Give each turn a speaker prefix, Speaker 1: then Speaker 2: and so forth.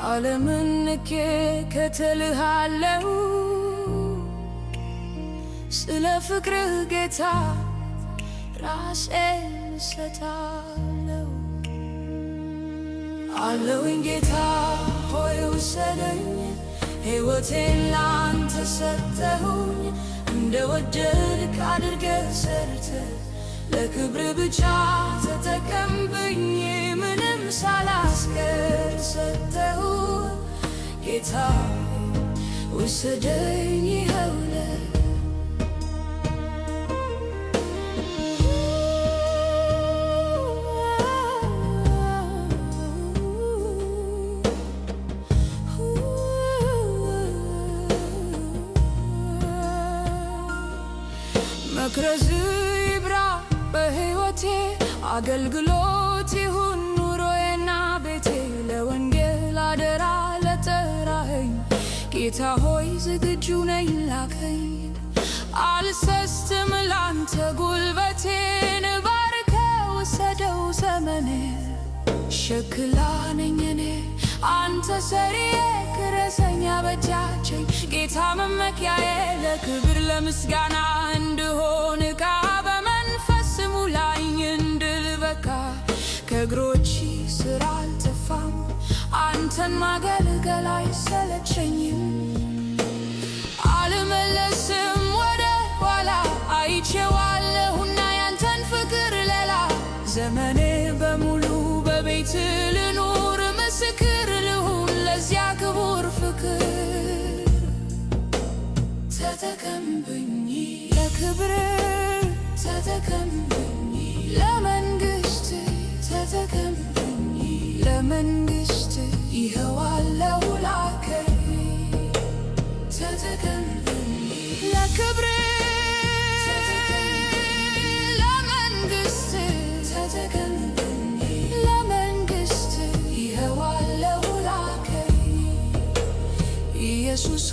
Speaker 1: ዓለምን ንቄ እከተልሃለሁ ስለ ፍቅርህ ጌታ ራሴን እሰጣለሁ። አለውኝ ጌታ ሆይ ውሰደኝ፣ ሕይወቴን ላንተ ሰጠሁኝ። እንደ ወደድክ አድርገህ ሰርተህ ለክብርህ ብቻ ተጠቀምብኝ። ምንም ሳላስቀር ሰጠሁ ጌታ ውሰደኝ ይኸውልህ። መክረዝ ይብራ በሕይወቴ፣ አገልግሎት ይሁን ኑሮዬና ቤቴ። ለወንጌል አደራ ለጠራኸኝ ጌታ ሆይ ዝግጁ ነኝ ላከኝ። አልሰስትም ላንተ ጉልበቴን ባርከው ውሰደው ዘመኔን። ሸክላ ነኝ እኔ አንተ ሰሪዬ ክረሰኝ አበጃጀኝ። ጌታ መመኪያዬ ለክብር ለምስጋና እንድሆን ዕቃ በመንፈስ ሙላኝ እንድልበካ። ከእግሮች ስር አልጠፋም አንተን ማገልገል አይሰለቸኝም። አልመለስም ወደ ኋላ አይቼዋለሁና ያንተን ፍቅር ሌላ። ዘመኔ በሙሉ በቤት ልኑር ምስክር ልሁን ለዚያ ክቡር ፍቅር። ተጠቀምብኝ ለክብር፣ ተጠቀምብኝ ለመንግሥት፣ ተጠቀምብኝ ለመንግሥት። ይኸዋለሁ ላከኝ። ተጠቀምብኝ ለክብር፣ ለመንግሥት፣ ተጠቀምብኝ ለመንግሥት። ይኸዋለሁ ላከኝ ኢየሱስ